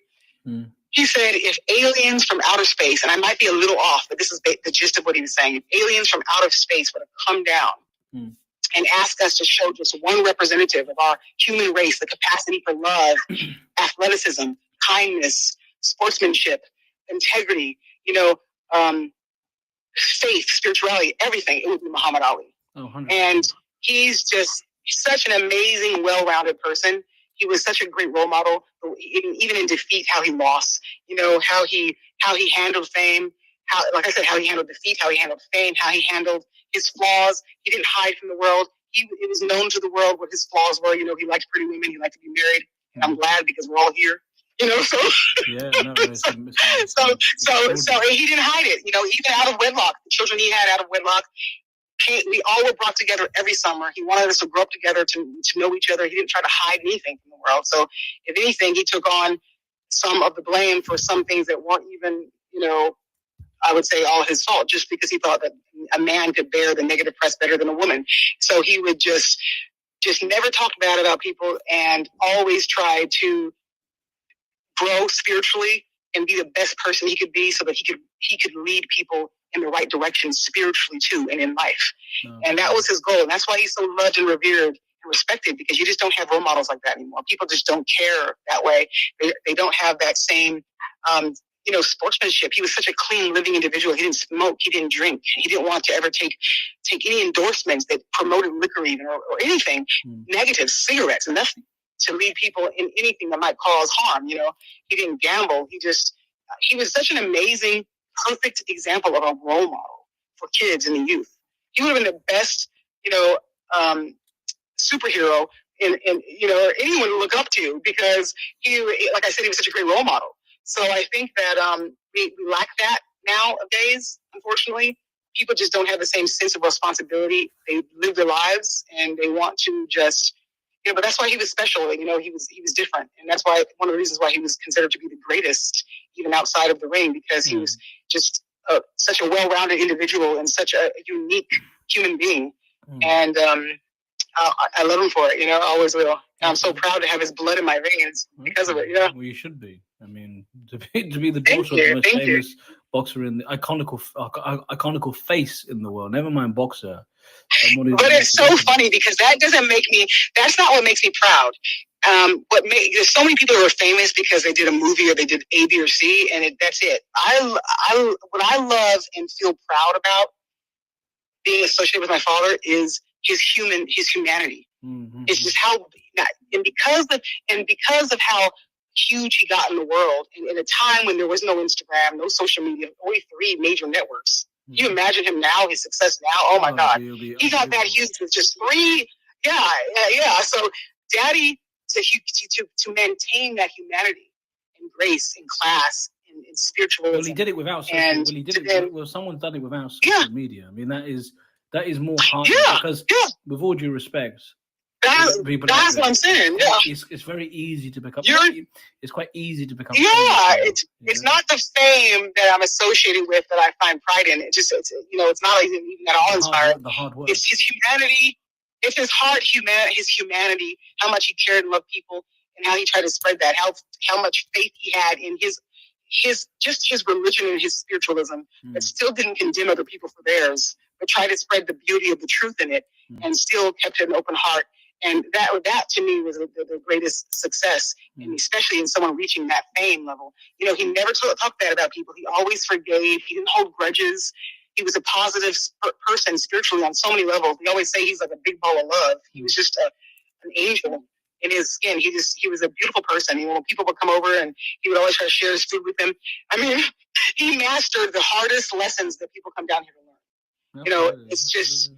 He said, if aliens from outer space, and I might be a little off, but this is the gist of what he was saying. If aliens from outer space would have come down and asked us to show just one representative of our human race, the capacity for love, athleticism, kindness, sportsmanship, integrity, faith, spirituality, everything, it would be Muhammad Ali. Oh, 100%. And he's just such an amazing, well-rounded person. He was such a great role model, even in defeat, how he lost, how he handled fame, how he handled defeat, how he handled fame, how he handled his flaws. He didn't hide from the world. it was known to the world what his flaws were. He liked pretty women. He liked to be married. And I'm glad because we're all here. So Yeah, no, it's so and he didn't hide it. Even out of wedlock, the children he had out of wedlock, we all were brought together every summer. He wanted us to grow up together, to know each other. He didn't try to hide anything from the world. So if anything, he took on some of the blame for some things that weren't even, I would say all his fault, just because he thought that a man could bear the negative press better than a woman. So he would just never talk bad about people and always try to grow spiritually and be the best person he could be, so that he could lead people in the right direction spiritually too, and in life. Okay. And that was his goal. And that's why he's so loved and revered and respected, because you just don't have role models like that anymore. People just don't care that way. They don't have that same, sportsmanship. He was such a clean living individual. He didn't smoke. He didn't drink. He didn't want to ever take any endorsements that promoted liquor even, or anything negative, cigarettes, nothing to lead people in anything that might cause harm. He didn't gamble. He was such an amazing, perfect example of a role model for kids and the youth. He would have been the best, superhero in or anyone to look up to, because he, like I said, he was such a great role model. So I think that we lack that nowadays, unfortunately. People just don't have the same sense of responsibility. They live their lives and they want to just, but that's why he was special. He was different. And that's why one of the reasons why he was considered to be the greatest, even outside of the ring, because he was just such a well-rounded individual and such a unique human being. And I love him for it. I always will. And I'm so proud to have his blood in my veins because of it. Well, you should be. I mean, to be the daughter of the most famous boxer in the iconical face in the world. Never mind boxer. But it's so funny, because that's not what makes me proud. There's so many people who are famous because they did a movie or they did A, B, or C, and that's it. What I love and feel proud about being associated with my father is his humanity. Mm-hmm. It's just because of how huge he got in the world, and in a time when there was no Instagram, no social media, only 3 major networks. Can you imagine him now, his success now? Oh my God. He got that huge with just 3. Yeah. So Daddy, to maintain that humanity and grace and class and spiritualism. Well, he did it without social someone's done it without social media. I mean, that is more hard, because with all due respect, that's what I'm saying. Yeah, it's very easy to become. It's quite easy to become. Yeah, it's not the fame that I'm associated with that I find pride in. It's not even at all inspiring. The hard work. It's his humanity. It's his heart, his humanity. How much he cared and loved people, and how he tried to spread that. How much faith he had in his religion and his spiritualism, that still didn't condemn other people for theirs, but tried to spread the beauty of the truth in it, and still kept an open heart. And that to me was the greatest success, and especially in someone reaching that fame level. He never talked bad about people. He always forgave. He didn't hold grudges. He was a positive person spiritually on so many levels. We always say he's like a big ball of love. He was just an angel in his skin. He was a beautiful person. When people would come over, and he would always try to share his food with them. I mean, he mastered the hardest lessons that people come down here to learn. It's just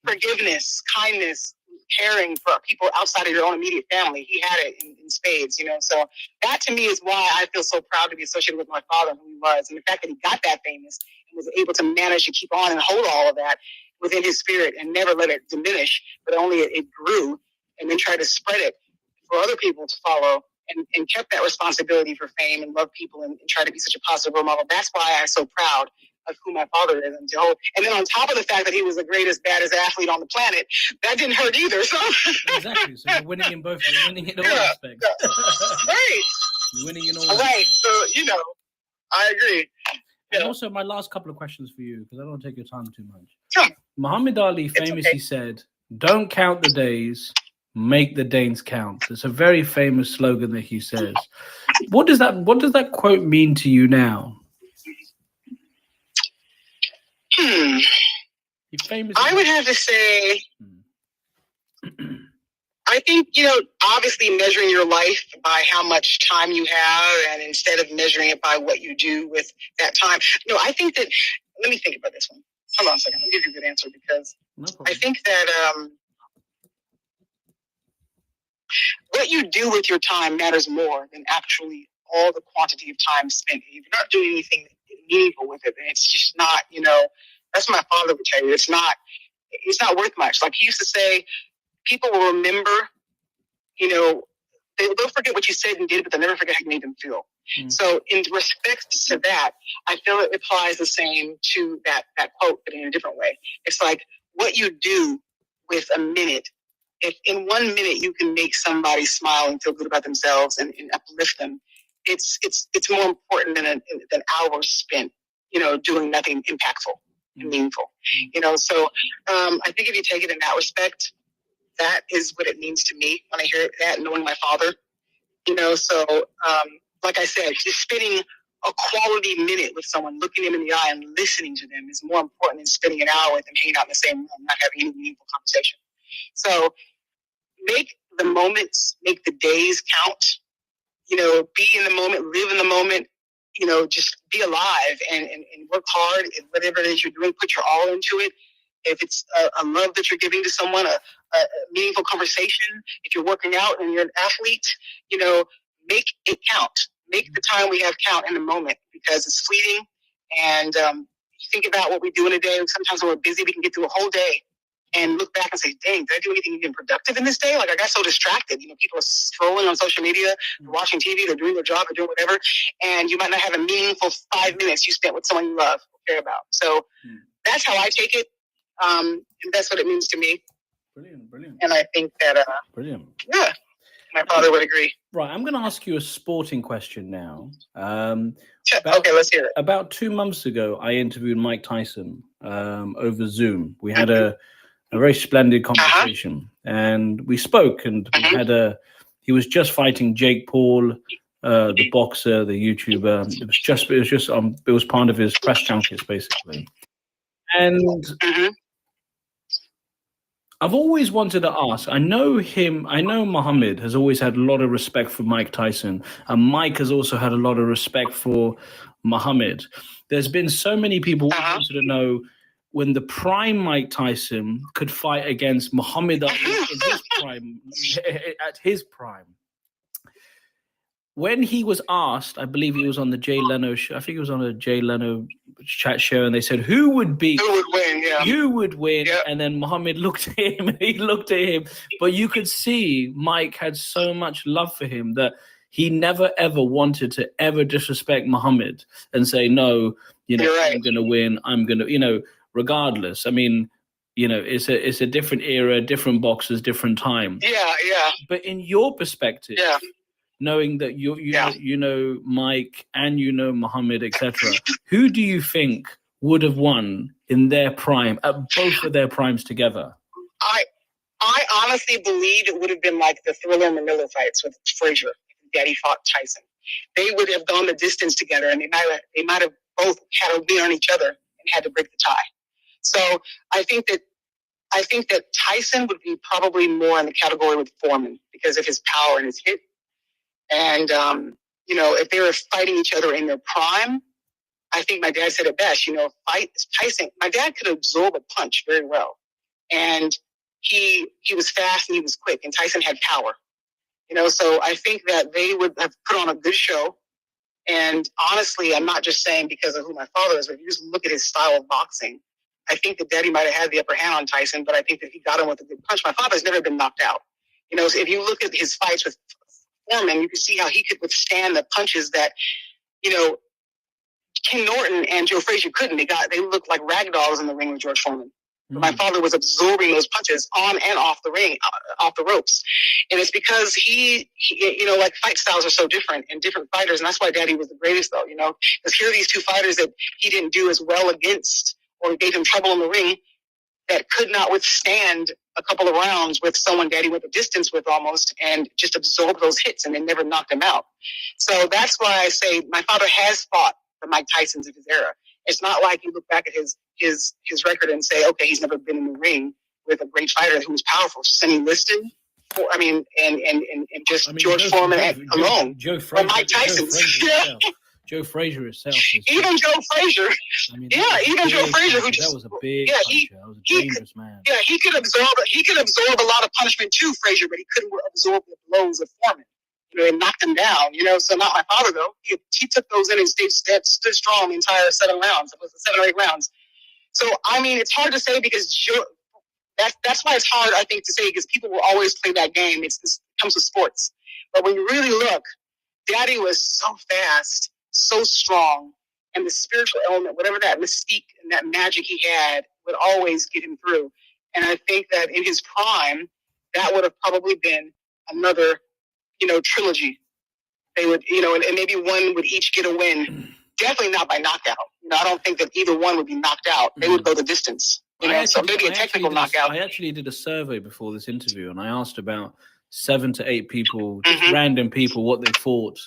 forgiveness, kindness, caring for people outside of your own immediate family. He had it in spades, So that to me is why I feel so proud to be associated with my father, who he was, and the fact that he got that famous and was able to manage to keep on and hold all of that within his spirit and never let it diminish, but only it grew, and then try to spread it for other people to follow, and kept that responsibility for fame and love people and try to be such a positive role model. That's why I'm so proud of who my father is. And then on top of the fact that he was the greatest, baddest athlete on the planet, that didn't hurt either. So exactly. So you're winning in both. You're winning in all aspects. Right. You're winning in all right. aspects. So, I agree. And also, my last couple of questions for you, because I don't want to take your time too much. Sure. Muhammad Ali famously said, "Don't count the days, make the days count." It's a very famous slogan that he says. What does that quote mean to you now? I would have to say, I think, obviously measuring your life by how much time you have, and instead of measuring it by what you do with that time. I think that, let me think about this one. Hold on a second. Let me give you a good answer, because I think that what you do with your time matters more than actually all the quantity of time spent. If you're not doing anything meaningful with it, then it's just not, that's what my father would tell you. It's not worth much. Like he used to say, people will remember, they'll forget what you said and did, but they'll never forget how you made them feel. So in respect to that, I feel it applies the same to that quote, but in a different way. It's like what you do with a minute. If in 1 minute you can make somebody smile and feel good about themselves and uplift them, it's more important than hours spent, doing nothing impactful and meaningful. So I think if you take it in that respect, that is what it means to me when I hear that, knowing my father. So like I said, just spending a quality minute with someone, looking them in the eye and listening to them is more important than spending an hour with them hanging out in the same room, not having any meaningful conversation. So make the moments, make the days count, be in the moment, live in the moment, just be alive and work hard in whatever it is you're doing, put your all into it. If it's a love that you're giving to someone, a meaningful conversation, if you're working out and you're an athlete, make it count. Make the time we have count in the moment because it's fleeting. And think about what we do in a day. Sometimes when we're busy, we can get through a whole day and look back and say, dang, did I do anything even productive in this day? Like I got so distracted. People are scrolling on social media, they're watching TV, they're doing their job, they're doing whatever. And you might not have a meaningful 5 minutes you spent with someone you love or care about. So that's how I take it. And that's what it means to me. Brilliant. And I think that, brilliant. Yeah, my father would agree. Right, I'm going to ask you a sporting question now. Okay, let's hear it. About 2 months ago, I interviewed Mike Tyson over Zoom. We had a very splendid conversation, and we spoke. And we had he was just fighting Jake Paul, the boxer, the YouTuber. It was part of his press junkets, basically. And I've always wanted to ask, I know Muhammad has always had a lot of respect for Mike Tyson, and Mike has also had a lot of respect for Muhammad. There's been so many people who wanted to know when the prime Mike Tyson could fight against Muhammad Ali in his prime, at his prime. When he was asked, I believe he was on the Jay Leno show. I think he was on a Jay Leno chat show, and they said, who would win? Yeah. You would win. Yeah. And then Muhammad looked at him, and he looked at him. But you could see Mike had so much love for him that he never, ever wanted to ever disrespect Muhammad and say, no, right. I'm going to win. I'm going to, regardless. I mean, it's a different era, different boxers, different time. Yeah. But in your perspective, knowing that you know Mike and Muhammad, etc., who do you think would have won in their prime, at both of their primes together? I honestly believe it would have been like the Thriller Manila fights with Frazier. Daddy fought Tyson. They would have gone the distance together, and they might have both had a win on each other and had to break the tie. So I think that Tyson would be probably more in the category with Foreman because of his power and his hit. And, if they were fighting each other in their prime, I think my dad said it best, Tyson, my dad could absorb a punch very well. And he was fast and he was quick, and Tyson had power, so I think that they would have put on a good show. And honestly, I'm not just saying because of who my father is, but if you just look at his style of boxing, I think that Daddy might have had the upper hand on Tyson, but I think that he got him with a good punch. My father's never been knocked out. So if you look at his fights with Foreman, you can see how he could withstand the punches that, Ken Norton and Joe Frazier couldn't. They looked like rag dolls in the ring with George Foreman. But my father was absorbing those punches on and off the ring, off the ropes. And it's because he fight styles are so different and different fighters. And that's why Daddy was the greatest, though, because here are these two fighters that he didn't do as well against or gave him trouble in the ring that could not withstand a couple of rounds with someone Daddy went the distance with almost and just absorbed those hits, and they never knocked him out. So that's why I say my father has fought the Mike Tysons of his era. It's not like you look back at his record and say, okay, he's never been in the ring with a great fighter who was powerful. Sonny Liston, George Foreman alone. Joe Frazier, Mike Tyson. Joe Frazier itself. Even Joe Frazier. I mean, Even Joe Frazier, who that was a big yeah, puncher. That was a dangerous man. Yeah, he could absorb a lot of punishment too, Frazier, but he couldn't absorb the blows of Foreman. And knocked him down. So not my father though. He took those in and stood strong the entire 7 rounds. It was 7 or 8 rounds. So I mean, it's hard to say because that's why it's hard, I think, to say because people will always play that game. It comes with sports, but when you really look, Daddy was so fast, so strong, and the spiritual element, whatever that mystique and that magic he had, would always get him through. And I think that in his prime, that would have probably been another, trilogy. They would, and maybe one would each get a win. Definitely not by knockout. I don't think that either one would be knocked out. They would go the distance. So maybe a technical knockout. I actually did a survey before this interview, and I asked about 7 to 8 people, just random people, what they thought.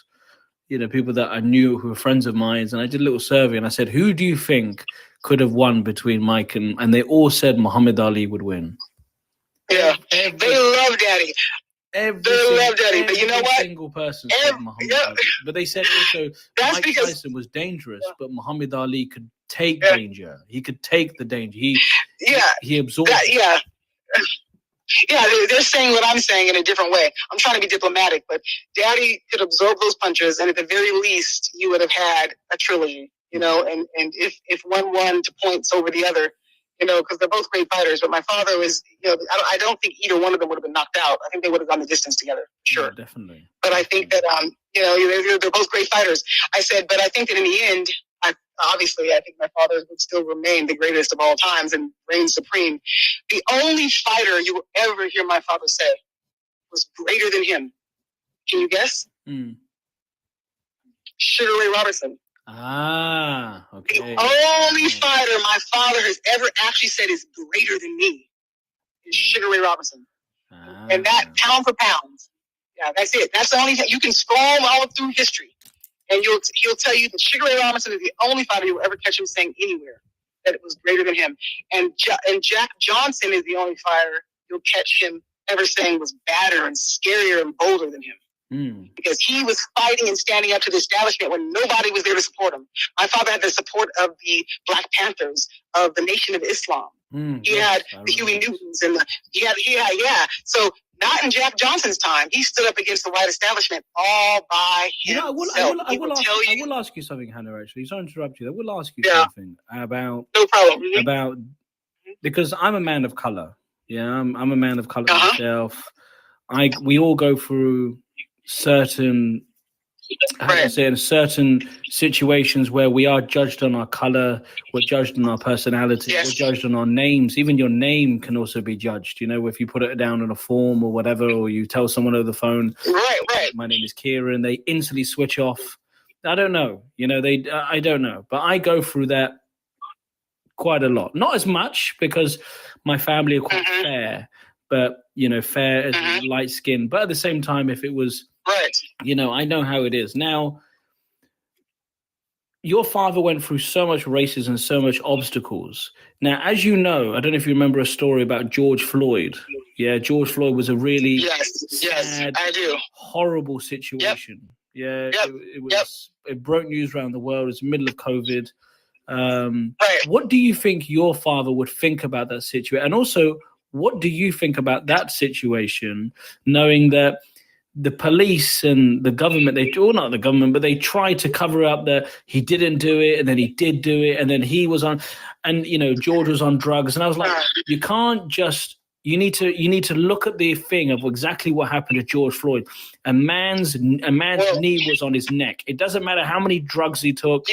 People that I knew who were friends of mine, and I did a little survey, and I said, "Who do you think could have won between Mike and they all said Muhammad Ali would win." Yeah, they love Daddy. They love Daddy, but you know what? Single person said Muhammad Ali. But they said also Mike Tyson was dangerous, but Muhammad Ali could take danger. He could take the danger. He absorbed it. Yeah, they're saying what I'm saying in a different way. I'm trying to be diplomatic, but Daddy could absorb those punches, and at the very least, you would have had a trilogy, and if one won to points over the other, because they're both great fighters. But my father was, I don't think either one of them would have been knocked out. I think they would have gone the distance together, sure. Yeah, definitely. But I think that, they're both great fighters. I said, but I think that in the end, I think my father would still remain the greatest of all times and reign supreme. The only fighter you will ever hear my father say was greater than him. Can you guess? Sugar Ray Robertson. Ah, okay. The only fighter my father has ever actually said is greater than me is Sugar Ray Robinson. And that pound for pound. Yeah, that's it. That's the only thing. You can scroll all through history. And he'll tell you that Sugar Ray Robinson is the only fighter you'll ever catch him saying anywhere that it was greater than him. And Jack Johnson is the only fighter you'll catch him ever saying was badder and scarier and bolder than him. Because he was fighting and standing up to the establishment when nobody was there to support him. My father had the support of the Black Panthers, of the Nation of Islam. He had the Huey Newtons and So not in Jack Johnson's time. He stood up against the white establishment all by himself. I will ask you something, Hannah, actually. Sorry to interrupt you. I will ask you something about... No problem. Because I'm a man of color. Yeah, I'm a man of color myself. We all go through certain situations where we are judged on our color, we're judged on our personality, we're judged on our names. Even your name can also be judged. If you put it down on a form or whatever, or you tell someone over the phone, my name is Kiran, they instantly switch off. I don't know. I don't know. But I go through that quite a lot. Not as much because my family are quite fair, but fair as light skin. But at the same time, if it was I know how it is. Now, your father went through so much racism and so much obstacles. Now, as you know, I don't know if you remember a story about George Floyd. Yeah, George Floyd was a really sad, I do. horrible situation. It broke news around the world. It's the middle of COVID. What do you think your father would think about that situation? And also, what do you think about that situation, knowing that the police and the government, not the government, but they tried to cover up that he didn't do it, and then he did do it, and then he was on, and George was on drugs, and I was like, you can't just, you need to look at the thing of exactly what happened to George Floyd. A man's knee was on his neck. It doesn't matter how many drugs he took.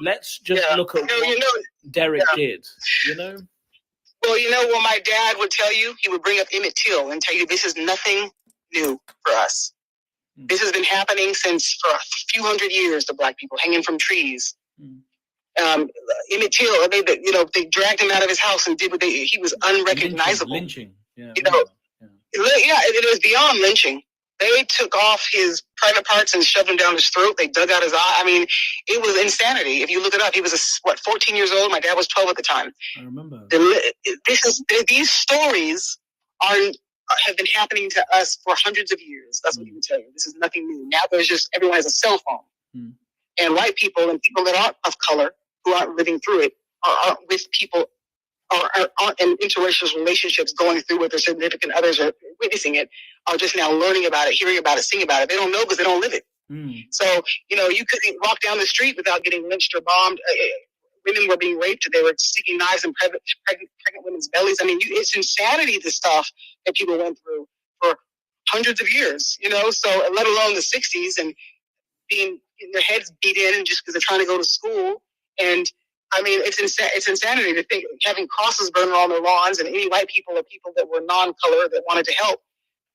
Let's just look at what Derek did. Well, what my dad would tell you, he would bring up Emmett Till and tell you this is nothing new for us. This has been happening for a few hundred years to Black people, hanging from trees. Emmett Till, they dragged him out of his house and did what he was unrecognizable. Lynching. It was beyond lynching. They took off his private parts and shoved him down his throat. They dug out his eye. I mean, it was insanity. If you look it up, he was 14 years old. My dad was 12 at the time. I remember. These stories have been happening to us for hundreds of years. That's what he would tell you. This is nothing new. Now everyone has a cell phone. And white people and people that aren't of color, who aren't living through it, aren't with people, aren't in interracial relationships going through with their significant others or witnessing it, are just now learning about it, hearing about it, seeing about it. They don't know because they don't live it. So, you couldn't walk down the street without getting lynched or bombed. Women were being raped. They were sticking knives in pregnant women's bellies. I mean, it's insanity, the stuff that people went through for hundreds of years, so let alone the 60s and being their heads beat in just because they're trying to go to school. And I mean, it's insanity to think having crosses burned on their lawns, and any white people or people that were non-color that wanted to help,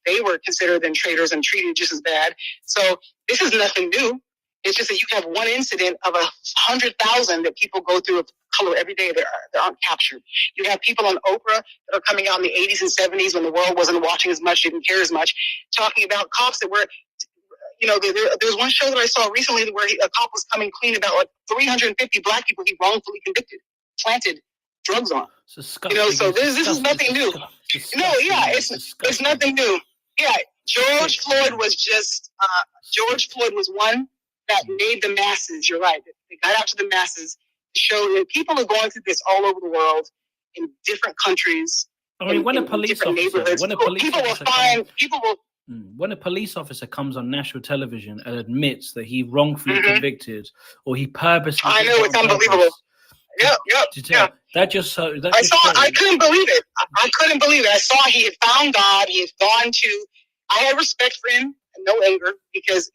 they were considered then traitors and treated just as bad. So this is nothing new. It's just that you have one incident of 100,000 that people go through of color every day that aren't captured. You have people on Oprah that are coming out in the 80s and 70s when the world wasn't watching as much, didn't care as much, talking about cops that were, there's one show that I saw recently where a cop was coming clean about like 350 black people he wrongfully convicted, planted drugs on. So this is nothing new. No, yeah, it's nothing new. Yeah, George Floyd was one that made the masses. You're right. They got out to the masses to show that people are going through this all over the world in different countries. I mean, when a police officer comes on national television and admits that he wrongfully convicted or he purposely, I know, it's unbelievable. Yeah. That just so. I couldn't believe it. I couldn't believe it. I saw he had found God. He had gone to. I had respect for him and no anger because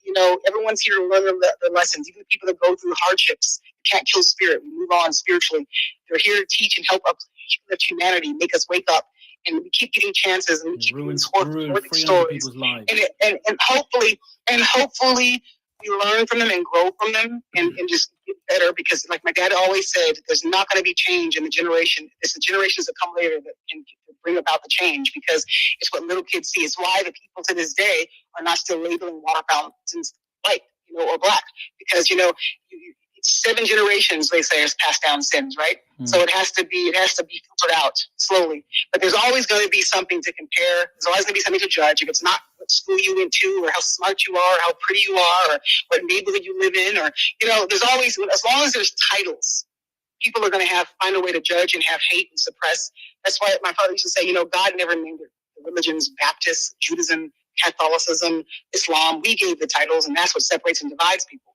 everyone's here to learn their lessons. Even the people that go through hardships can't kill spirit. We move on spiritually. They're here to teach and help us lift humanity, make us wake up, and we keep getting chances and we keep getting horrific stories. And hopefully we learn from them and grow from them and just get better, because like my dad always said, there's not going to be change in the generation. It's the generations that come later that can bring about the change, because it's what little kids see. It's why the people to this day are not still labeling water fountains white, or black, because, 7 generations, they say, has passed down sins, right? So it has to be filtered out slowly. But there's always going to be something to compare. There's always going to be something to judge. If it's not what school you went to, or how smart you are, or how pretty you are, or what neighborhood you live in, or, there's always, as long as there's titles, people are going to find a way to judge and have hate and suppress. That's why my father used to say, God never named the religions Baptist, Judaism, Catholicism, Islam. We gave the titles, and that's what separates and divides people.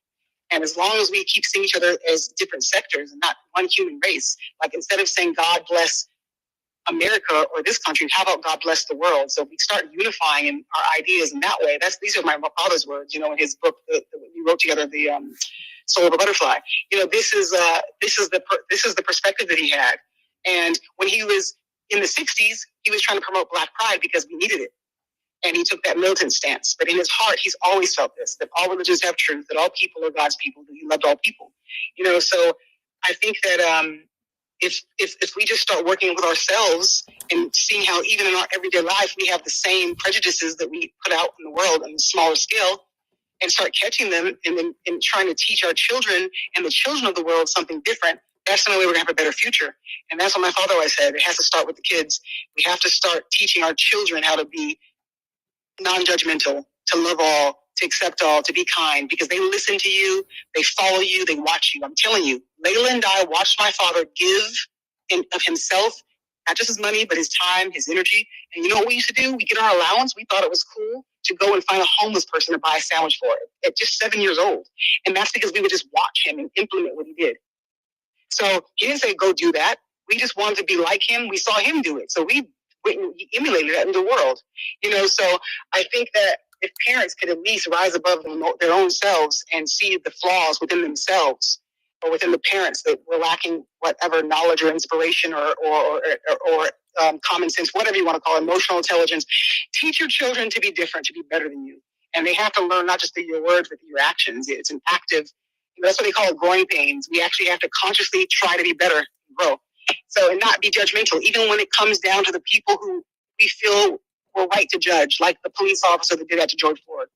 And as long as we keep seeing each other as different sectors and not one human race, like instead of saying God bless America or this country, how about God bless the world? So we start unifying in our ideas in that way. These are my father's words, in his book that we wrote together, the Soul of a Butterfly. This is the perspective that he had. And when he was in the 60s, he was trying to promote Black pride because we needed it. And he took that militant stance. But in his heart, he's always felt this, that all religions have truth, that all people are God's people, that he loved all people. So I think that if we just start working with ourselves and seeing how even in our everyday life, we have the same prejudices that we put out in the world on a smaller scale, and start catching them and trying to teach our children and the children of the world something different, that's the only way we're going to have a better future. And that's what my father always said. It has to start with the kids. We have to start teaching our children how to be non-judgmental, to love all, to accept all, to be kind, because they listen to you, they follow you, they watch you. I'm telling you, Layla and I watched my father give of himself, not just his money, but his time, his energy. And you know what we used to do? We get our allowance. We thought it was cool to go and find a homeless person to buy a sandwich for it at just 7 years old. And that's because we would just watch him and implement what he did. So he didn't say, go do that. We just wanted to be like him. We saw him do it. So we emulated that in the world. So I think that if parents could at least rise above their own selves and see the flaws within themselves or within the parents that were lacking whatever knowledge or inspiration or common sense, whatever you want to call it, emotional intelligence, teach your children to be different, to be better than you. And they have to learn not just through your words, but through your actions. It's an active, that's what they call growing pains. We actually have to consciously try to be better and grow. So, and not be judgmental, even when it comes down to the people who we feel were right to judge, like the police officer that did that to George Floyd.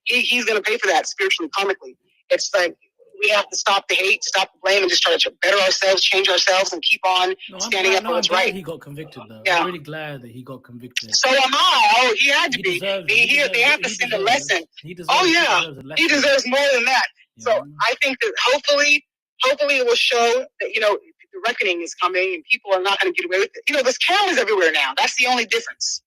He's going to pay for that spiritually, karmically. It's like we have to stop the hate, stop the blame, and just try to better ourselves, change ourselves, and keep on standing up for what's right. He got convicted, though. Yeah. I'm really glad that he got convicted. So am I. Oh, he had to be. They have to send a lesson. He deserves more than that. So I think that hopefully it will show that, the reckoning is coming and people are not going to get away with it. There's cameras everywhere now. That's the only difference.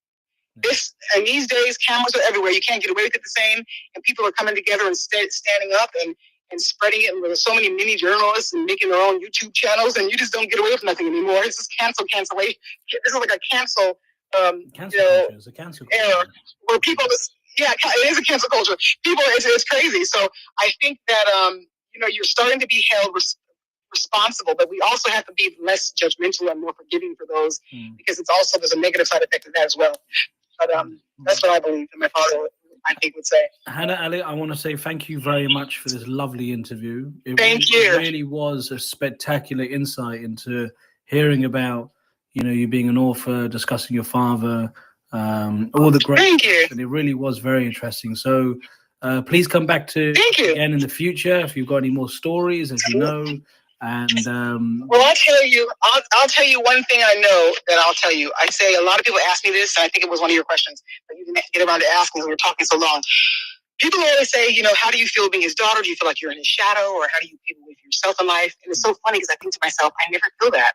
And these days, cameras are everywhere. You can't get away with it the same. And people are coming together and standing up and spreading it. And there's so many mini journalists and making their own YouTube channels, and you just don't get away with nothing anymore. It's just cancellation. This is like a cancel culture. It's a cancel culture. Era where people it is a cancel culture. People, it's crazy. So I think that, you're starting to be held responsible, but we also have to be less judgmental and more forgiving for those, because there's a negative side effect of that as well. But that's what I believe, and my father, I think, would say. Hana Ali, I want to say thank you very much for this lovely interview. It really was a spectacular insight into hearing about, you being an author, discussing your father, all the great. Thank you. And it really was very interesting. So please come back to again in the future if you've got any more stories, as you know. And well, I'll tell you one thing I know that I'll tell you. I say a lot of people ask me this, and I think it was one of your questions, but you didn't get around to asking because we were talking so long. People always say, how do you feel being his daughter? Do you feel like you're in his shadow, or how do you feel with yourself in life? And it's so funny because I think to myself, I never feel that.